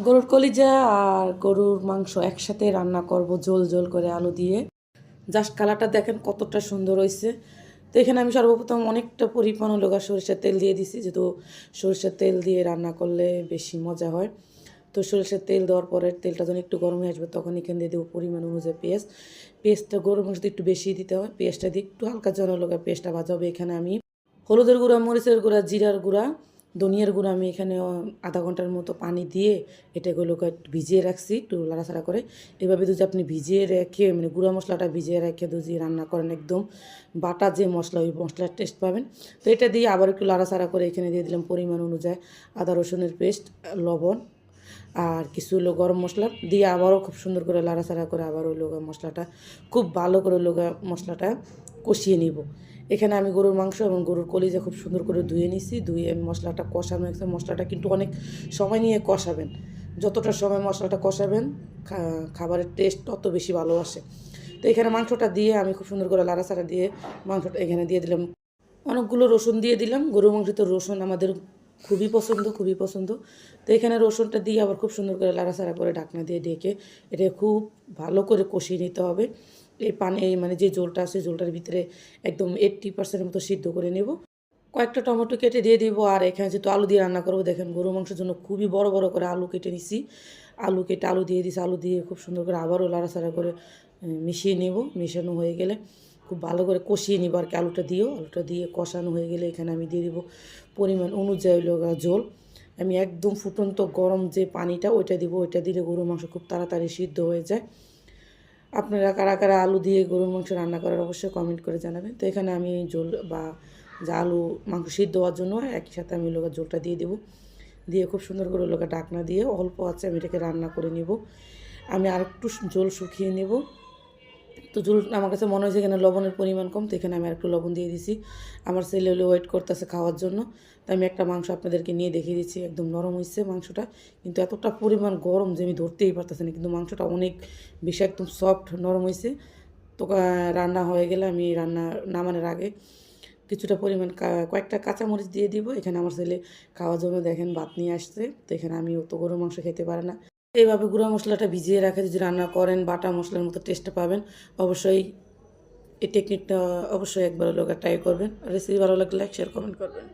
গরুর কলিজা আর গরুর মাংস একসাথে রান্না করব ঝোল ঝোল করে আলু দিয়ে। জাস্ট কালারটা দেখেন কতটা সুন্দর হয়েছে। তো এখানে আমি সর্বপ্রথম অনেকটা পরিমাণ লোকা সরিষার তেল দিয়ে দিছি, যেহেতু সরিষার তেল দিয়ে রান্না করলে বেশি মজা হয়। তো সরিষার তেল দেওয়ার পরে তেলটা যখন একটু গরম হয়ে আসবে তখন এখানে দিয়ে দেবো পরিমাণ অনুযায়ী পেঁয়াজ। পেঁয়াজটা গরুর মাংস একটু বেশি দিতে হয়, পেঁয়াজটা দিয়ে একটু হালকা জ্বালানো লোকা পেঁয়াজটা ভাজা হবে। এখানে আমি হলুদের গুঁড়া, মরিচের গুঁড়া, জিরার গুঁড়া, ধনিয়ার গুঁড়া আমি এখানে আধা ঘন্টার মতো পানি দিয়ে এটাগুলোকে ভিজিয়ে রাখছি একটু লাড়াচাড়া করে। এভাবে যদি আপনি ভিজিয়ে রেখে মানে গুঁড়া মশলাটা ভিজিয়ে রেখে যদি রান্না করেন একদম বাটা যে মশলা ওই মশলার টেস্ট পাবেন। তো এটা দিয়ে আবার একটু লাড়াচাড়া করে এখানে দিয়ে দিলাম পরিমাণ অনুযায়ী আদা রসুনের পেস্ট, লবণ আর কিছু হলো গরম মশলা দিয়ে আবারও খুব সুন্দর করে লাড়াচাড়া করে আবার ওই লোগা মশলাটা খুব ভালো করে লোগা মশলাটা কষিয়ে নিব। এখানে আমি গরুর মাংস এবং গরুর কলিজা খুব সুন্দর করে ধুয়ে নিছি, ধুয়ে মশলাটা কষানো একদম। মশলাটা কিন্তু অনেক সময় নিয়ে কষাবেন, যতটা সময় মশলাটা কষাবেন খাবারের টেস্ট তত বেশি ভালো আসে। তো এখানে মাংসটা দিয়ে আমি খুব সুন্দর করে লাড়াচাড়া দিয়ে মাংসটা এখানে দিয়ে দিলাম, অনেকগুলো রসুন দিয়ে দিলাম। গরুর মাংসতে রসুন আমাদের খুবই পছন্দ, খুবই পছন্দ। তো এখানে রসুনটা দিয়ে আবার খুব সুন্দর করে লাড়াচাড়া করে ঢাকনা দিয়ে ঢেকে এটা খুব ভালো করে কষিয়ে নিতে হবে। এই পানি মানে যে ঝোলটা আছে ঝোলটার ভিতরে একদম 80% মতো সিদ্ধ করে নেব। কয়েকটা টমেটো কেটে দিয়ে দিব। আর এখানে যেহেতু আলু দিয়ে রান্না করবো, দেখেন গরু মাংসের জন্য খুবই বড় বড় করে আলু কেটে নিছি। আলু কেটে আলু দিয়ে দিছি, আলু দিয়ে খুব সুন্দর করে আবারও লাড়াচাড়া করে মিশিয়ে নেব। মেশানো হয়ে গেলে খুব ভালো করে কষিয়ে নিব আর কি। আলুটা দিয়ে কষানো হয়ে গেলে এখানে আমি দিয়ে দিব পরিমাণ অনুযায়ী লগা ঝোল। আমি একদম ফুটন্ত গরম যে পানিটা ওইটা দিব, ওইটা দিলে গরুর মাংস খুব তাড়াতাড়ি সিদ্ধ হয়ে যায়। আপনারা কারা কারা আলু দিয়ে গরুর মাংস রান্না করার অবশ্যই কমেন্ট করে জানাবেন। তো এখানে আমি ঝোল বা যে আলু মাংস সিদ্ধ হওয়ার জন্য একই সাথে আমি লোকের ঝোলটা দিয়ে দেবো। দিয়ে খুব সুন্দর করে লোকের ঢাকনা দিয়ে অল্প আছে আমি এটাকে রান্না করে নেব। আমি আর একটু ঝোল শুকিয়ে নেব। তো ঝোল আমার কাছে মনে হয়েছে এখানে লবণের পরিমাণ কম, তো এখানে আমি আর একটু লবণ দিয়ে দিছি। আমার ছেলে হলে ওয়েট করতেছে খাওয়ার জন্য। তো আমি একটা মাংস আপনাদেরকে নিয়ে দেখিয়ে দিচ্ছি, একদম নরম হয়েছে মাংসটা, কিন্তু এতটা পরিমাণ গরম যে আমি ধরতেই পারতেছি না, কিন্তু মাংসটা অনেক বেশি একদম সফট নরম হয়েছে। তো রান্না হয়ে গেলে আমি রান্না নামানোর আগে কিছুটা পরিমাণ কয়েকটা কাঁচামরিচ দিয়ে দিব। এখানে আমার ছেলে খাওয়ার জন্য দেখেন ভাত নিয়ে আসছে। তো এখানে আমি অত গরুর মাংস খেতে পারে না। এইভাবে গুঁড়া মশলাটা ভিজিয়ে রাখে যদি রান্না করেন বাটা মশলার মতো টেস্ট পাবেন। অবশ্যই এই টেকনিকটা অবশ্যই একবার লোক ট্রাই করবেন। রেসিপি ভালো লাগলে লাইক শেয়ার কমেন্ট করবেন।